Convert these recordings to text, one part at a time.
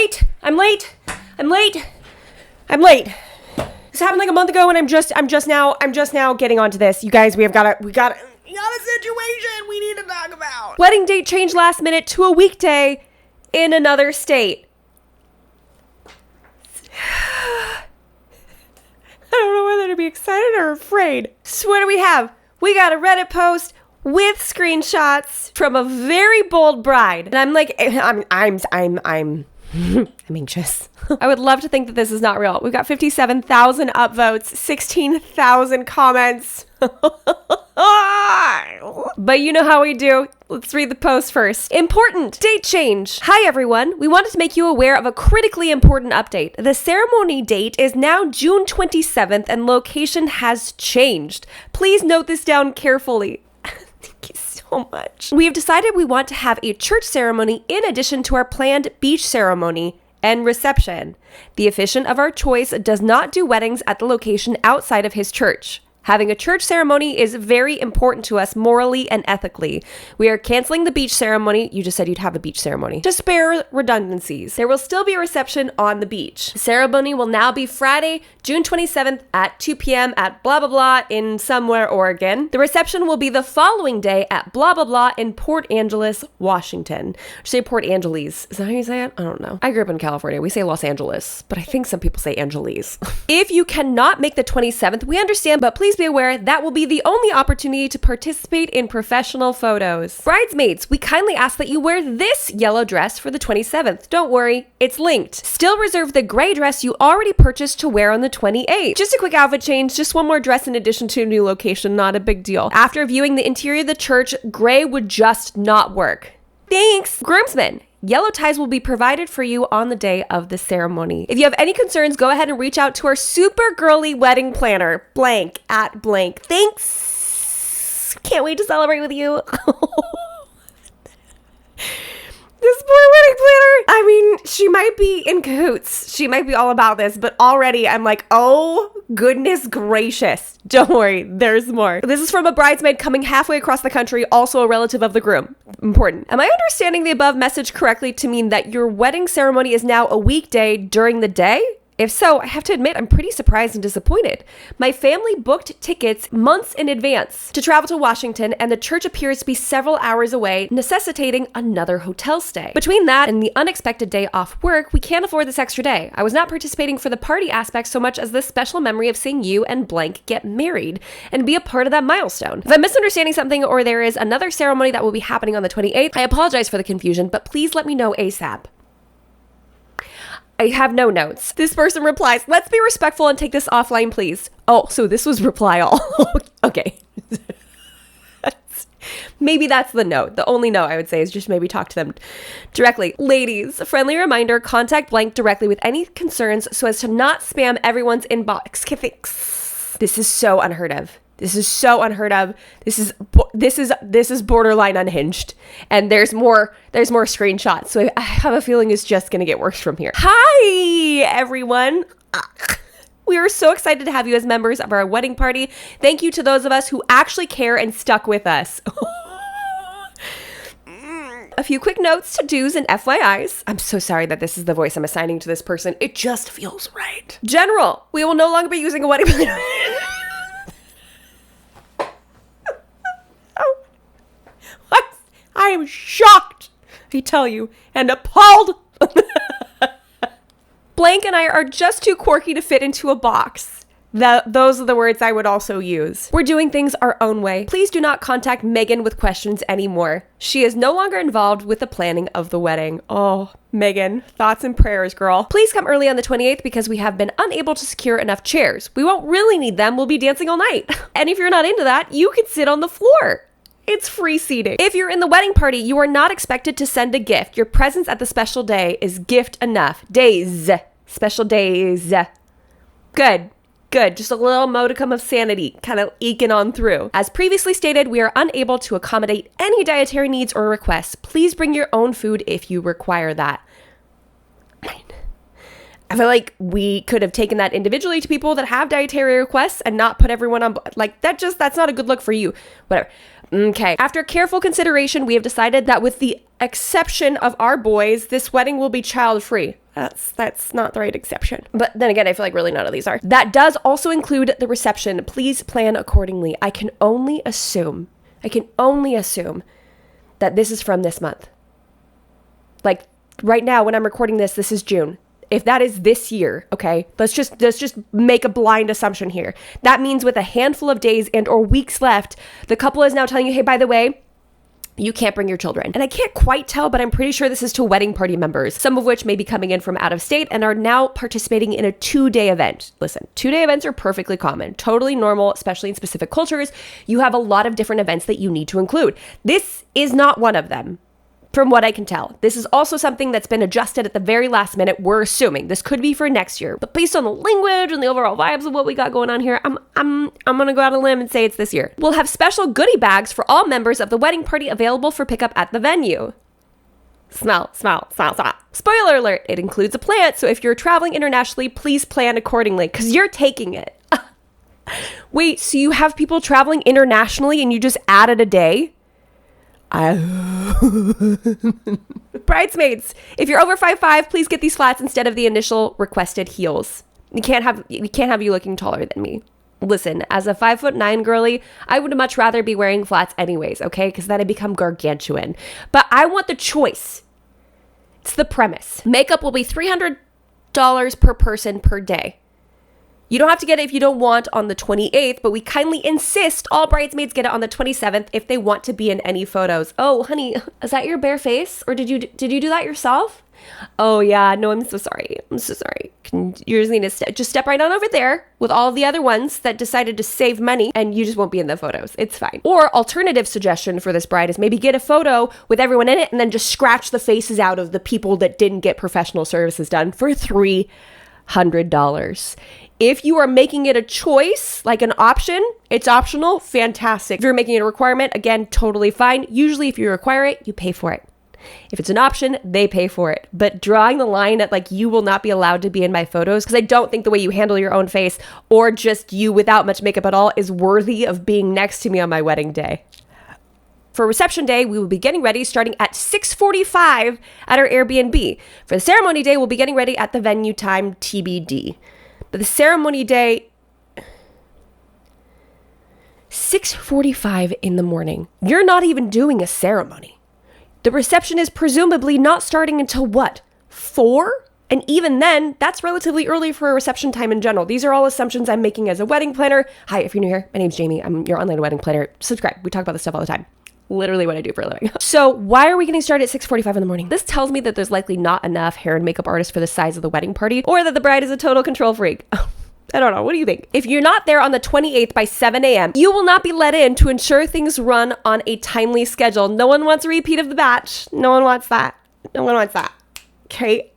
late. I'm late. This happened like a month ago, and I'm just now getting onto this. You guys, we got a situation we need to talk about. Wedding date changed last minute to a weekday in another state. I don't know whether to be excited or afraid. So what do we have? We got a Reddit post with screenshots from a very bold bride. And I'm like, I'm anxious. I would love to think that this is not real. We've got 57,000 upvotes, 16,000 comments. But you know how we do. Let's read the post first. Important date change. Hi everyone. We wanted to make you aware of a critically important update. The ceremony date is now June 27th and location has changed. Please note this down carefully. Thank you so much. We have decided we want to have a church ceremony in addition to our planned beach ceremony and reception. The officiant of our choice does not do weddings at the location outside of his church. Having a church ceremony is very important to us morally and ethically. We are canceling the beach ceremony. You just said you'd have a beach ceremony. To spare redundancies, there will still be a reception on the beach. The ceremony will now be Friday, June 27th at 2 p.m. at blah, blah, blah in somewhere, Oregon. The reception will be the following day at blah, blah, blah in Port Angeles, Washington. Or say Port Angeles. Is that how you say it? I don't know. I grew up in California. We say Los Angeles, but I think some people say Angeles. If you cannot make the 27th, we understand, but please be aware that will be the only opportunity to participate in professional photos. Bridesmaids, we kindly ask that you wear this yellow dress for the 27th. Don't worry, it's linked. Still reserve the gray dress you already purchased to wear on the 28th. Just a quick outfit change, just one more dress in addition to a new location, not a big deal. After viewing the interior of the church, gray would just not work. Thanks. Groomsmen, yellow ties will be provided for you on the day of the ceremony. If you have any concerns, go ahead and reach out to our super girly wedding planner, blank at blank. Thanks. Can't wait to celebrate with you. This poor wedding planner. I mean, she might be in cahoots. She might be all about this, but already I'm like, oh, goodness gracious. Don't worry, there's more. This is from a bridesmaid coming halfway across the country, also a relative of the groom. Important. Am I understanding the above message correctly to mean that your wedding ceremony is now a weekday during the day? If so, I have to admit I'm pretty surprised and disappointed. My family booked tickets months in advance to travel to Washington, and the church appears to be several hours away, necessitating another hotel stay. Between that and the unexpected day off work, we can't afford this extra day. I was not participating for the party aspect so much as the special memory of seeing you and blank get married and be a part of that milestone. If I'm misunderstanding something or there is another ceremony that will be happening on the 28th, I apologize for the confusion, but please let me know ASAP. I have no notes. This person replies, let's be respectful and take this offline, please. Oh, so this was reply all. Okay. Maybe that's the note. The only note I would say is just maybe talk to them directly. Ladies, a friendly reminder, contact blank directly with any concerns so as to not spam everyone's inbox. This is so unheard of. This is so unheard of. This is borderline unhinged. And there's more screenshots. So I have a feeling it's just going to get worse from here. Hi, everyone. We are so excited to have you as members of our wedding party. Thank you to those of us who actually care and stuck with us. A few quick notes, to-dos, and FYIs. I'm so sorry that this is the voice I'm assigning to this person. It just feels right. General, we will no longer be using a wedding planner. I am shocked, I tell you, and appalled. Blank and I are just too quirky to fit into a box. Those are the words I would also use. We're doing things our own way. Please do not contact Megan with questions anymore. She is no longer involved with the planning of the wedding. Oh, Megan, thoughts and prayers, girl. Please come early on the 28th because we have been unable to secure enough chairs. We won't really need them. We'll be dancing all night. And if you're not into that, you can sit on the floor. It's free seating. If you're in the wedding party, you are not expected to send a gift. Your presence at the special day is gift enough. Days. Special days. Good. Just a little modicum of sanity, kind of eking on through. As previously stated, we are unable to accommodate any dietary needs or requests. Please bring your own food if you require that. I feel like we could have taken that individually to people that have dietary requests and not put everyone on, like, that's not a good look for you. Whatever. Okay. After careful consideration, we have decided that with the exception of our boys, this wedding will be child-free. That's not the right exception. But then again, I feel like really none of these are. That does also include the reception. Please plan accordingly. I can only assume that this is from this month. Like right now when I'm recording this is June. If that is this year, okay, let's just make a blind assumption here. That means with a handful of days and or weeks left, the couple is now telling you, hey, by the way, you can't bring your children. And I can't quite tell, but I'm pretty sure this is to wedding party members, some of which may be coming in from out of state and are now participating in a 2-day event. Listen, 2-day events are perfectly common, totally normal, especially in specific cultures. You have a lot of different events that you need to include. This is not one of them. From what I can tell, this is also something that's been adjusted at the very last minute. We're assuming this could be for next year, but based on the language and the overall vibes of what we got going on here, I'm gonna go out on a limb and say it's this year. We'll have special goodie bags for all members of the wedding party available for pickup at the venue. Smell. Spoiler alert, it includes a plant, so if you're traveling internationally, please plan accordingly, because you're taking it. Wait, so you have people traveling internationally and you just added a day? Bridesmaids, if you're over 5'5", please get these flats instead of the initial requested heels. We can't have you looking taller than me. Listen, as a 5'9" girly, I would much rather be wearing flats anyways, okay? Because then I become gargantuan. But I want the choice. It's the premise. Makeup will be $300 per person per day. You don't have to get it if you don't want on the 28th, but we kindly insist all bridesmaids get it on the 27th if they want to be in any photos. Oh, honey, is that your bare face? Or did you do that yourself? Oh yeah, no, I'm so sorry. You just need to just step right on over there with all the other ones that decided to save money and you just won't be in the photos. It's fine. Or alternative suggestion for this bride is maybe get a photo with everyone in it and then just scratch the faces out of the people that didn't get professional services done for $300. If you are making it a choice, like an option, it's optional, fantastic. If you're making it a requirement, again, totally fine. Usually if you require it, you pay for it. If it's an option, they pay for it. But drawing the line at like, you will not be allowed to be in my photos, because I don't think the way you handle your own face or just you without much makeup at all is worthy of being next to me on my wedding day. For reception day, we will be getting ready starting at 6:45 at our Airbnb. For the ceremony day, we'll be getting ready at the venue, time TBD. But the ceremony day, 6:45 in the morning. You're not even doing a ceremony. The reception is presumably not starting until what, 4? And even then, that's relatively early for a reception time in general. These are all assumptions I'm making as a wedding planner. Hi, if you're new here, my name's Jamie. I'm your online wedding planner. Subscribe. We talk about this stuff all the time. Literally what I do for a living. So why are we getting started at 6:45 in the morning? This tells me that there's likely not enough hair and makeup artists for the size of the wedding party, or that the bride is a total control freak. I don't know. What do you think? If you're not there on the 28th by 7 a.m., you will not be let in to ensure things run on a timely schedule. No one wants a repeat of the batch. No one wants that. Okay.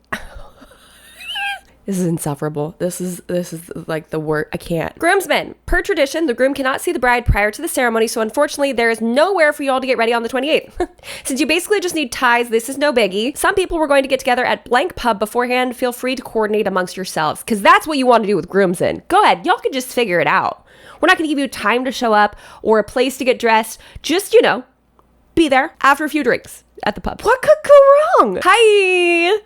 This is insufferable. This is like the word. I can't. Groomsmen. Per tradition, the groom cannot see the bride prior to the ceremony, so unfortunately, there is nowhere for you all to get ready on the 28th. Since you basically just need ties, this is no biggie. Some people were going to get together at blank pub beforehand. Feel free to coordinate amongst yourselves, because that's what you want to do with groomsmen. Go ahead. Y'all can just figure it out. We're not going to give you time to show up or a place to get dressed. Just, be there after a few drinks at the pub. What could go wrong? Hi.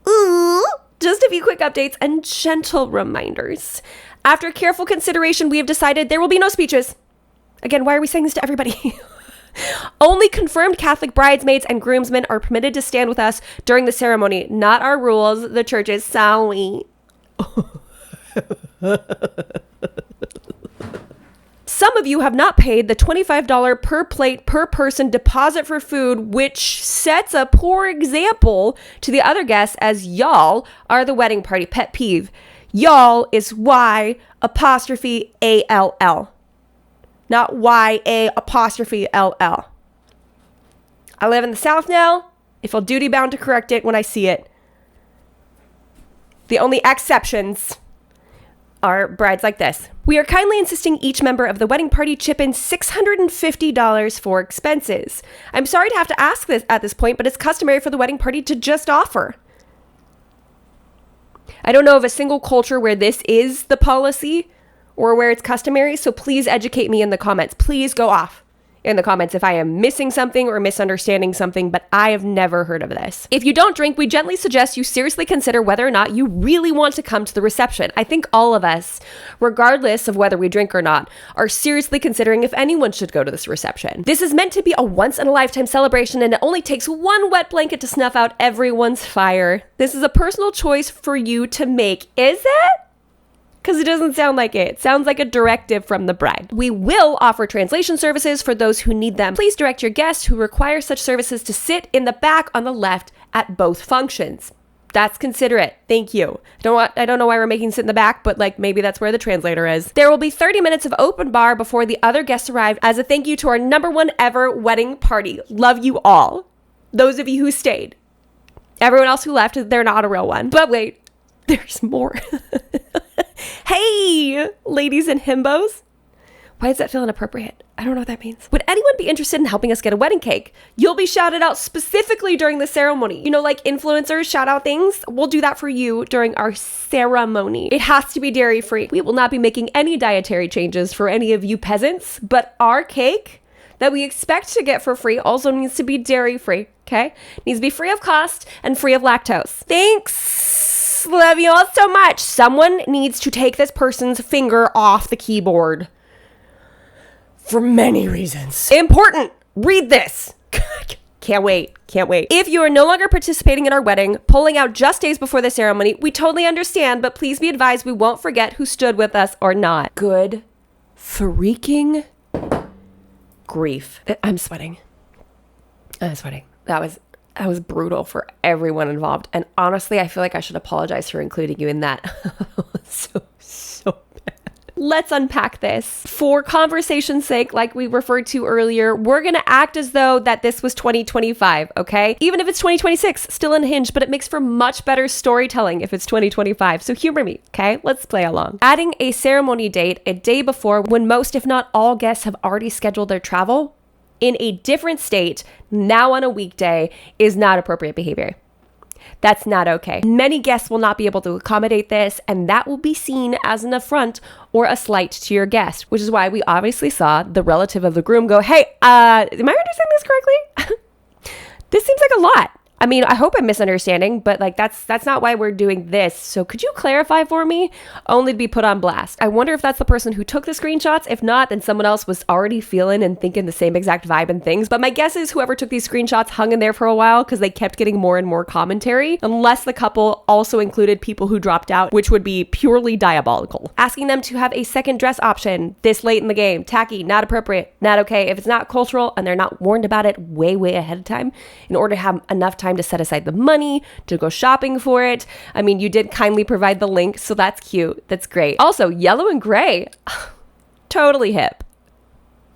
Ooh. Just a few quick updates and gentle reminders. After careful consideration, we have decided there will be no speeches. Again, why are we saying this to everybody? Only confirmed Catholic bridesmaids and groomsmen are permitted to stand with us during the ceremony. Not our rules, the church's. Sorry. Some of you have not paid the $25 per plate per person deposit for food, which sets a poor example to the other guests, as y'all are the wedding party pet peeve. Y'all is Y''ALL, not YA''LL. I live in the South now. I feel duty bound to correct it when I see it. The only exceptions are brides like this. We are kindly insisting each member of the wedding party chip in $650 for expenses. I'm sorry to have to ask this at this point, but it's customary for the wedding party to just offer. I don't know of a single culture where this is the policy or where it's customary, so please educate me in the comments. Please go off. in the comments if I am missing something or misunderstanding something, but I have never heard of this. If you don't drink, we gently suggest you seriously consider whether or not you really want to come to the reception. I think all of us, regardless of whether we drink or not, are seriously considering if anyone should go to this reception. This is meant to be a once-in-a-lifetime celebration, and it only takes one wet blanket to snuff out everyone's fire. This is a personal choice for you to make. Is it? Because it doesn't sound like it. It sounds like a directive from the bride. We will offer translation services for those who need them. Please direct your guests who require such services to sit in the back on the left at both functions. That's considerate. Thank you. I don't know why we're making sit in the back, but like maybe that's where the translator is. There will be 30 minutes of open bar before the other guests arrive as a thank you to our #1 ever wedding party. Love you all. Those of you who stayed. Everyone else who left, they're not a real one. But wait, there's more. Hey, ladies and himbos. Why does that feel inappropriate? I don't know what that means. Would anyone be interested in helping us get a wedding cake? You'll be shouted out specifically during the ceremony. You know, like influencers shout out things? We'll do that for you during our ceremony. It has to be dairy-free. We will not be making any dietary changes for any of you peasants, but our cake that we expect to get for free also needs to be dairy-free, okay? It needs to be free of cost and free of lactose. Thanks. Love you all so much. Someone needs to take this person's finger off the keyboard for many reasons. Important. Read this. Can't wait. If you are no longer participating in our wedding, pulling out just days before the ceremony, we totally understand, but please be advised we won't forget who stood with us or not. Good freaking grief. I'm sweating. That was brutal for everyone involved. And honestly, I feel like I should apologize for including you in that. so bad. Let's unpack this. For conversation's sake, like we referred to earlier, we're going to act as though that this was 2025, okay? Even if it's 2026, still unhinged, but it makes for much better storytelling if it's 2025. So humor me, okay? Let's play along. Adding a ceremony date a day before when most, if not all, guests have already scheduled their travel in a different state, now on a weekday, is not appropriate behavior. That's not okay. Many guests will not be able to accommodate this, and that will be seen as an affront or a slight to your guest, which is why we obviously saw the relative of the groom go, hey, am I understanding this correctly? This seems like a lot. I mean, I hope I'm misunderstanding, but like that's not why we're doing this. So could you clarify for me? Only to be put on blast. I wonder if that's the person who took the screenshots. If not, then someone else was already feeling and thinking the same exact vibe and things. But my guess is whoever took these screenshots hung in there for a while because they kept getting more and more commentary, unless the couple also included people who dropped out, which would be purely diabolical. Asking them to have a second dress option this late in the game, tacky, not appropriate, not okay. If it's not cultural and they're not warned about it way ahead of time in order to have enough time to set aside the money to go shopping for it. I mean, you did kindly provide the link, so that's cute. That's great. Also, yellow and gray, totally hip.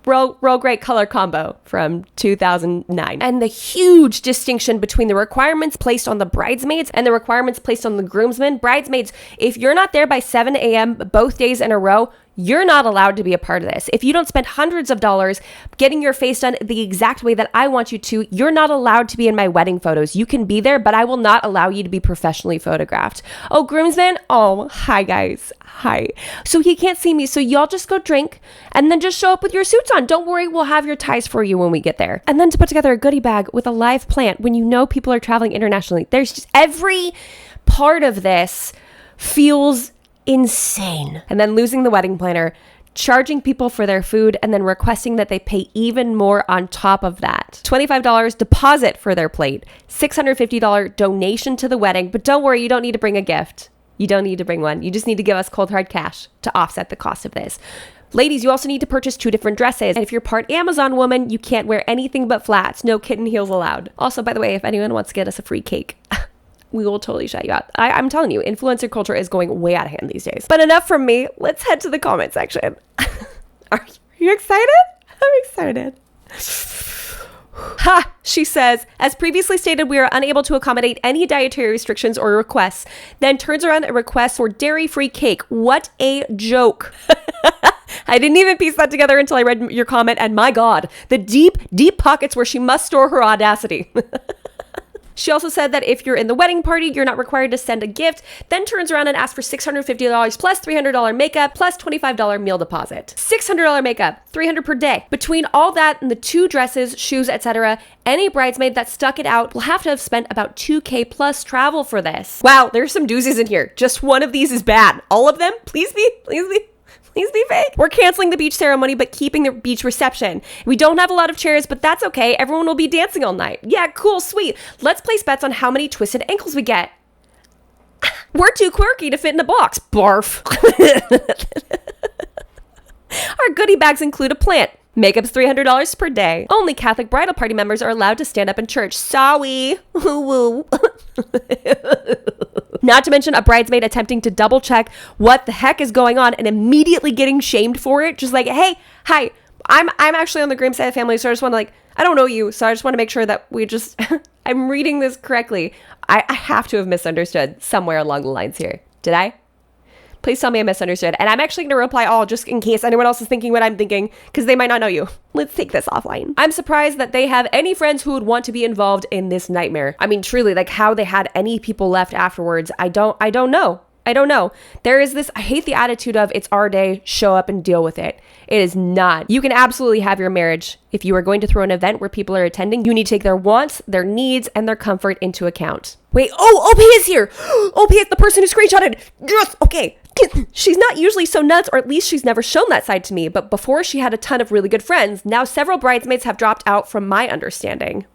Real great color combo from 2009. And the huge distinction between the requirements placed on the bridesmaids and the requirements placed on the groomsmen. Bridesmaids, if you're not there by 7 a.m. both days in a row, you're not allowed to be a part of this. If you don't spend hundreds of dollars getting your face done the exact way that I want you to, you're not allowed to be in my wedding photos. You can be there, but I will not allow you to be professionally photographed. Oh, groomsmen? Oh, hi guys. Hi. So he can't see me, so y'all just go drink and then just show up with your suits on. Don't worry, we'll have your ties for you when we get there. And then to put together a goodie bag with a live plant when you know people are traveling internationally. There's just every part of this feels insane. And then losing the wedding planner, charging people for their food, and then requesting that they pay even more on top of that. $25 deposit for their plate, $650 donation to the wedding. But don't worry, you don't need to bring a gift. You don't need to bring one. You just need to give us cold hard cash to offset the cost of this. Ladies, you also need to purchase 2 different dresses. And if you're part Amazon woman, you can't wear anything but flats. No kitten heels allowed. Also, by the way, if anyone wants to get us a free cake, we will totally shout you out. I'm telling you, influencer culture is going way out of hand these days. But enough from me. Let's head to the comment section. Are you excited? I'm excited. Ha! She says, as previously stated, we are unable to accommodate any dietary restrictions or requests. Then turns around a request for dairy-free cake. What a joke. I didn't even piece that together until I read your comment. And my God, the deep pockets where she must store her audacity. She also said that if you're in the wedding party, you're not required to send a gift, then turns around and asks for $650 plus $300 makeup plus $25 meal deposit. $600 makeup, $300 per day. Between all that and the 2 dresses, shoes, etc., any bridesmaid that stuck it out will have to have spent about $2K plus travel for this. Wow, there's some doozies in here. Just one of these is bad. All of them? Please be fake. We're canceling the beach ceremony, but keeping the beach reception. We don't have a lot of chairs, but that's okay. Everyone will be dancing all night. Yeah, cool, sweet. Let's place bets on how many twisted ankles we get. We're too quirky to fit in a box. Barf. Our goodie bags include a plant. Makeup's $300 per day. Only Catholic bridal party members are allowed to stand up in church. Sorry. Woo. Not to mention a bridesmaid attempting to double check what the heck is going on and immediately getting shamed for it. Just like, hey, hi, I'm actually on the groom side of the family, so I just want to I don't know you, so I just want to make sure that we just, I'm reading this correctly. I have to have misunderstood somewhere along the lines here. Did I? Please tell me I misunderstood. And I'm actually going to reply all just in case anyone else is thinking what I'm thinking, because they might not know you. Let's take this offline. I'm surprised that they have any friends who would want to be involved in this nightmare. I mean, truly, how they had any people left afterwards, I don't know. There is this, I hate the attitude of it's our day, show up and deal with it. It is not. You can absolutely have your marriage. If you are going to throw an event where people are attending, you need to take their wants, their needs, and their comfort into account. Wait, OP is here. OP is the person who screenshotted. Yes, okay. She's not usually so nuts, or at least she's never shown that side to me, but before she had a ton of really good friends. Now several bridesmaids have dropped out from my understanding.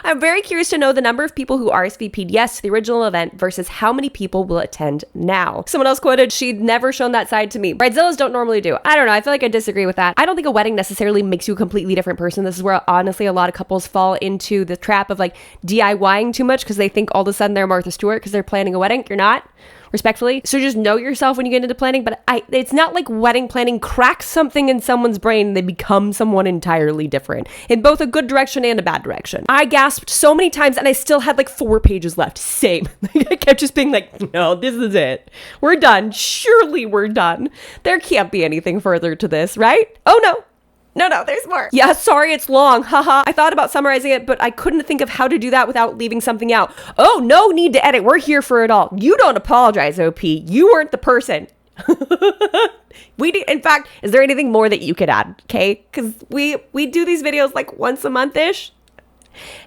I'm very curious to know the number of people who RSVP'd yes to the original event versus how many people will attend now. Someone else quoted, she'd never shown that side to me. Bridezillas don't normally do. I don't know. I feel like I disagree with that. I don't think a wedding necessarily makes you a completely different person. This is where honestly a lot of couples fall into the trap of DIYing too much because they think all of a sudden they're Martha Stewart because they're planning a wedding. You're not. Respectfully. So just know yourself when you get into planning, but it's not like wedding planning cracks something in someone's brain and they become someone entirely different in both a good direction and a bad direction. I gasped so many times and I still had 4 pages left. Same. I kept just being no, this is it. We're done. Surely we're done. There can't be anything further to this, right? Oh no. No, there's more. Yeah, sorry, it's long. Haha. I thought about summarizing it, but I couldn't think of how to do that without leaving something out. Oh, no need to edit. We're here for it all. You don't apologize, OP. You weren't the person. In fact, is there anything more that you could add? Okay, because we do these videos once a month-ish.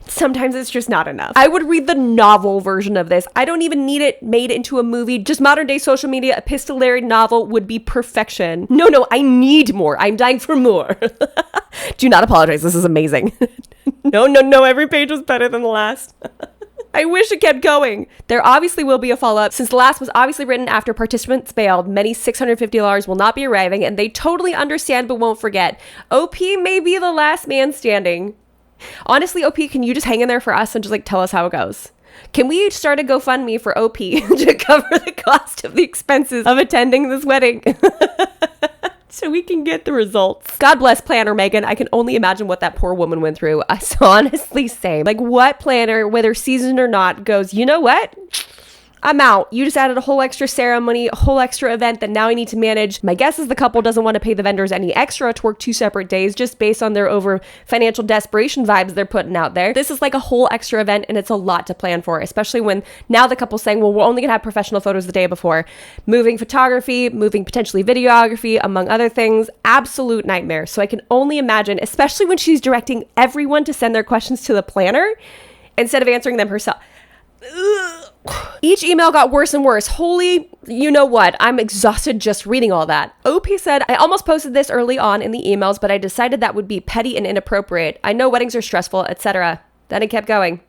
Sometimes it's just not enough. I would read the novel version of this. I don't even need it made into a movie. Just modern day social media epistolary novel would be perfection. No, I need more. I'm dying for more. Do not apologize. This is amazing. No. Every page was better than the last. I wish it kept going. There obviously will be a follow-up. Since the last was obviously written after participants bailed, many $650 will not be arriving, and they totally understand but won't forget. OP may be the last man standing. Honestly, OP, can you just hang in there for us and just tell us how it goes? Can we start a GoFundMe for OP to cover the cost of the expenses of attending this wedding? So we can get the results. God bless planner Megan. I can only imagine what that poor woman went through. So honestly, same. What planner, whether seasoned or not, goes, you know what? I'm out. You just added a whole extra ceremony, a whole extra event that now I need to manage. My guess is the couple doesn't want to pay the vendors any extra to work 2 separate days just based on their over financial desperation vibes they're putting out there. This is a whole extra event and it's a lot to plan for, especially when now the couple's saying, well, we're only going to have professional photos the day before. Moving photography, moving potentially videography, among other things. Absolute nightmare. So I can only imagine, especially when she's directing everyone to send their questions to the planner instead of answering them herself. Ugh. Each email got worse and worse. Holy, you know what? I'm exhausted just reading all that. OP said, I almost posted this early on in the emails, but I decided that would be petty and inappropriate. I know weddings are stressful, etc. Then it kept going.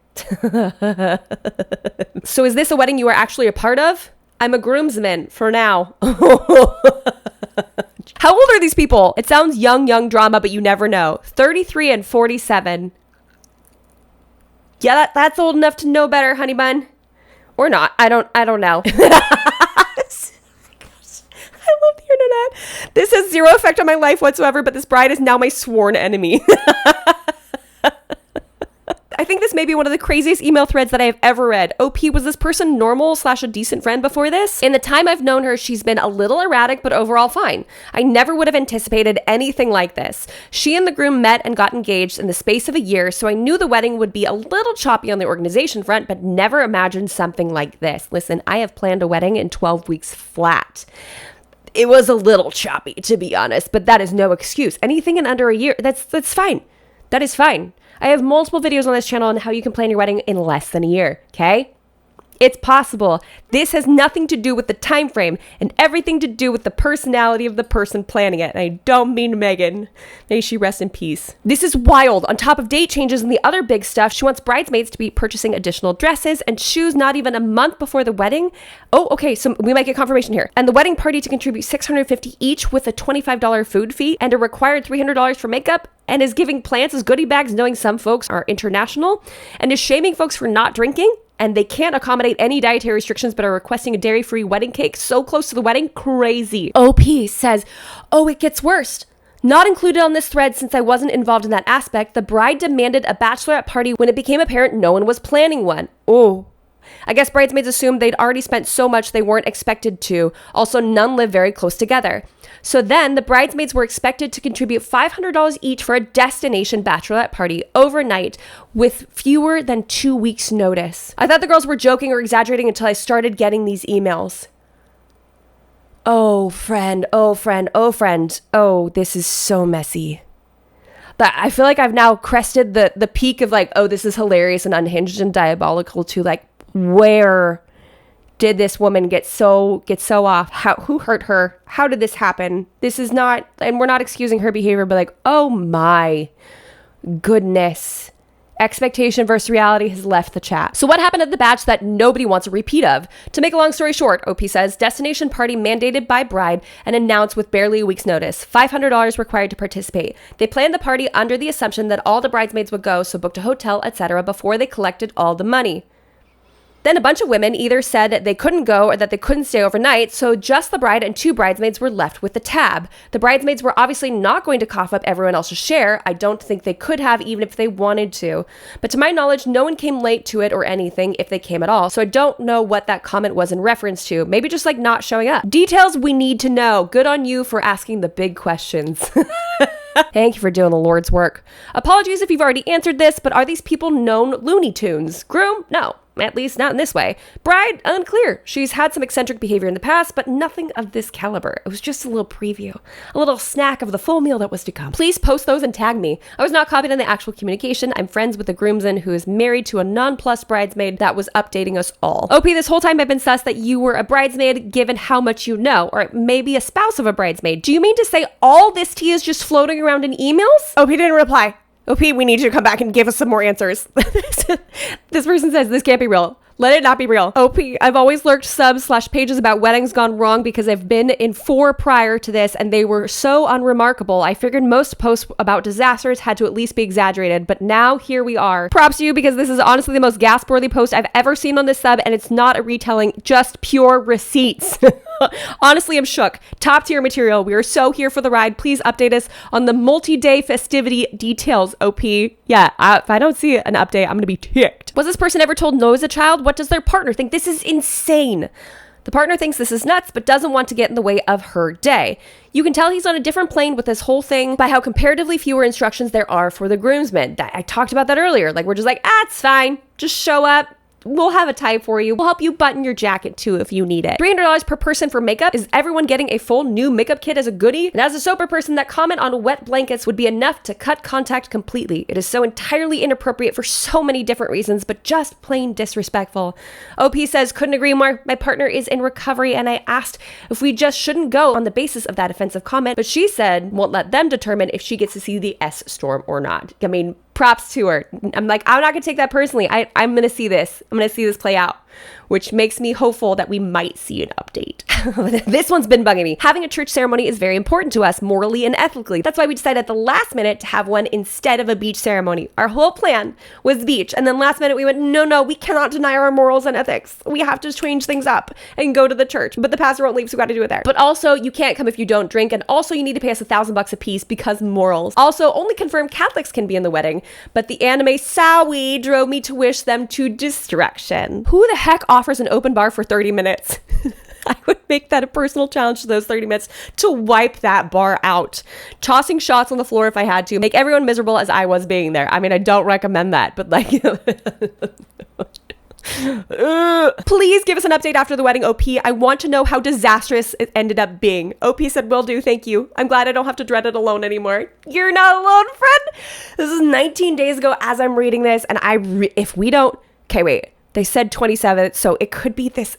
So is this a wedding you are actually a part of? I'm a groomsman for now. How old are these people? It sounds young drama, but you never know. 33 and 47. Yeah, that's old enough to know better, honey bun. Or not. I don't know. I love the internet. This has zero effect on my life whatsoever, but this bride is now my sworn enemy. I think this may be one of the craziest email threads that I have ever read. OP, was this person normal / a decent friend before this? In the time I've known her, she's been a little erratic, but overall fine. I never would have anticipated anything like this. She and the groom met and got engaged in the space of a year, so I knew the wedding would be a little choppy on the organization front, but never imagined something like this. Listen, I have planned a wedding in 12 weeks flat. It was a little choppy, to be honest, but that is no excuse. Anything in under a year, that's fine. That is fine. I have multiple videos on this channel on how you can plan your wedding in less than a year, okay? It's possible. This has nothing to do with the time frame and everything to do with the personality of the person planning it. And I don't mean Megan. May she rest in peace. This is wild. On top of date changes and the other big stuff, she wants bridesmaids to be purchasing additional dresses and shoes not even a month before the wedding. Oh, okay, so we might get confirmation here. And the wedding party to contribute $650 each with a $25 food fee and a required $300 for makeup, and is giving plants as goodie bags knowing some folks are international, and is shaming folks for not drinking, and they can't accommodate any dietary restrictions but are requesting a dairy-free wedding cake so close to the wedding. Crazy. OP says, oh, it gets worse. Not included on this thread since I wasn't involved in that aspect, the bride demanded a bachelorette party when it became apparent no one was planning one. Oh. I guess bridesmaids assumed they'd already spent so much they weren't expected to. Also, none live very close together. So then the bridesmaids were expected to contribute $500 each for a destination bachelorette party overnight with fewer than 2 weeks notice. I thought the girls were joking or exaggerating until I started getting these emails. Oh, friend. Oh, friend. Oh, friend. Oh, this is so messy. But I feel like I've now crested the peak of like, oh, this is hilarious and unhinged and diabolical to like, where did this woman get so off? Who hurt her? How did this happen? This is not, and we're not excusing her behavior, but like, oh my goodness. Expectation versus reality has left the chat. So what happened at the batch that nobody wants a repeat of? To make a long story short, OP says, destination party mandated by bride and announced with barely a week's notice. $500 required to participate. They planned the party under the assumption that all the bridesmaids would go, so booked a hotel, etc. before they collected all the money. Then a bunch of women either said they couldn't go or that they couldn't stay overnight, so just the bride and 2 bridesmaids were left with the tab. The bridesmaids were obviously not going to cough up everyone else's share. I don't think they could have, even if they wanted to. But to my knowledge, no one came late to it or anything, if they came at all, so I don't know what that comment was in reference to. Maybe just like not showing up. Details we need to know. Good on you for asking the big questions. Thank you for doing the Lord's work. Apologies if you've already answered this, but are these people known Looney Tunes? Groom? No. At least not in this way. Bride? Unclear. She's had some eccentric behavior in the past, but nothing of this caliber. It was just a little preview. A little snack of the full meal that was to come. Please post those and tag me. I was not copied on the actual communication. I'm friends with the groomsman who is married to a non-plus bridesmaid that was updating us all. OP, this whole time I've been sus that you were a bridesmaid given how much you know, or maybe a spouse of a bridesmaid. Do you mean to say all this tea is just floating around in emails? OP didn't reply. OP, we need you to come back and give us some more answers. This person says this can't be real. Let it not be real. OP, I've always lurked subs/pages about weddings gone wrong because I've been in 4 prior to this and they were so unremarkable. I figured most posts about disasters had to at least be exaggerated, but now here we are. Props to you because this is honestly the most gasp-worthy post I've ever seen on this sub, and it's not a retelling, just pure receipts. Honestly, I'm shook. Top tier material. We are so here for the ride. Please update us on the multi-day festivity details, OP. Yeah, if I don't see an update, I'm gonna be ticked. Was this person ever told no as a child? What does their partner think? This is insane. The partner thinks this is nuts, but doesn't want to get in the way of her day. You can tell he's on a different plane with this whole thing by how comparatively fewer instructions there are for the groomsmen. I talked about that earlier. Like, we're just like, it's fine. Just show up. We'll have a tie for you. We'll help you button your jacket too if you need it. $300 per person for makeup. Is everyone getting a full new makeup kit as a goodie? And as a sober person, that comment on wet blankets would be enough to cut contact completely. It is so entirely inappropriate for so many different reasons, but just plain disrespectful. OP says, couldn't agree more. My partner is in recovery and I asked if we just shouldn't go on the basis of that offensive comment, but she said won't let them determine if she gets to see the S storm or not. I mean, props to her. I'm like, I'm not gonna take that personally. I'm gonna see this. I'm gonna see this play out. which makes me hopeful that we might see an update. This one's been bugging me. Having a church ceremony is very important to us morally and ethically. That's why we decided at the last minute to have one instead of a beach ceremony. Our whole plan was beach, and then last minute we went, no, we cannot deny our morals and ethics. We have to change things up and go to the church, but the pastor won't leave, so we got to do it there. But also, you can't come if you don't drink, and also you need to pay us $1,000 a piece because morals. Also, only confirmed Catholics can be in the wedding, but the anime Sawi drove me to wish them to destruction. Who the heck offers an open bar for 30 minutes? I would make that a personal challenge to those 30 minutes to wipe that bar out. Tossing shots on the floor if I had to. Make everyone miserable as I was being there. I mean, I don't recommend that, but like... Please give us an update after the wedding, OP. I want to know how disastrous it ended up being. OP said, will do, thank you. I'm glad I don't have to dread it alone anymore. You're not alone, friend. This is 19 days ago as I'm reading this, and if we don't... Okay, wait. They said 27th, so it could be this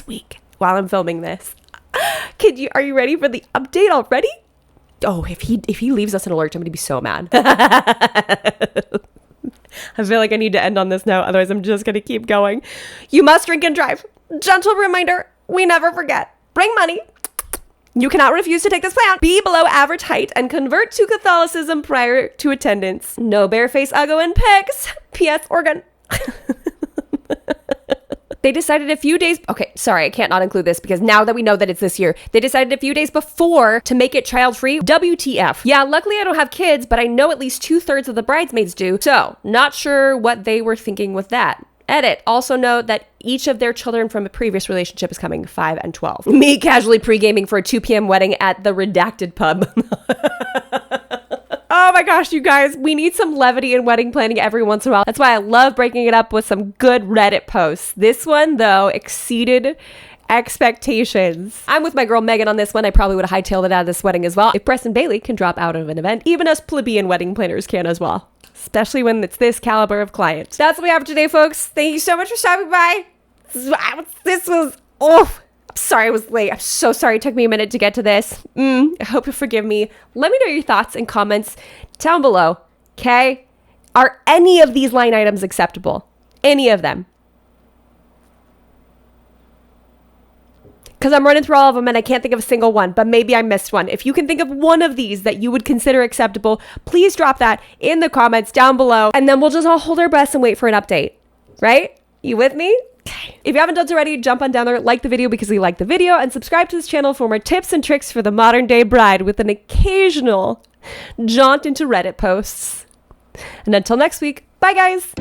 week while I'm filming this. Are you ready for the update already? Oh, if he leaves us an alert, I'm going to be so mad. I feel like I need to end on this note, otherwise I'm just going to keep going. You must drink and drive. Gentle reminder, we never forget. Bring money. You cannot refuse to take this plan. Be below average height and convert to Catholicism prior to attendance. No bareface uggo in pics. P.S. Organ. They decided a few days... Okay, sorry, I can't not include this because now that we know that it's this year, they decided a few days before to make it child-free. WTF. Yeah, luckily I don't have kids, but I know at least 2/3 of the bridesmaids do. So, not sure what they were thinking with that. Edit. Also note that each of their children from a previous relationship is coming 5 and 12. Me casually pre-gaming for a 2 p.m. wedding at the redacted pub. Oh my gosh, you guys, we need some levity in wedding planning every once in a while. That's why I love breaking it up with some good Reddit posts. This one, though, exceeded expectations. I'm with my girl Megan on this one. I probably would have hightailed it out of this wedding as well. If Preston Bailey can drop out of an event, even us plebeian wedding planners can as well. Especially when it's this caliber of client. That's what we have for today, folks. Thank you so much for stopping by. This was... Oh... I'm sorry I was late. I'm so sorry it took me a minute to get to this. I hope you forgive me. Let me know your thoughts and comments down below, okay? Are any of these line items acceptable? Any of them? Because I'm running through all of them and I can't think of a single one, but maybe I missed one. If you can think of one of these that you would consider acceptable, please drop that in the comments down below, and then we'll just all hold our breaths and wait for an update, right? You with me? Okay. If you haven't done so already, jump on down there, like the video because we like the video, and subscribe to this channel for more tips and tricks for the modern day bride with an occasional jaunt into Reddit posts. And until next week, bye guys!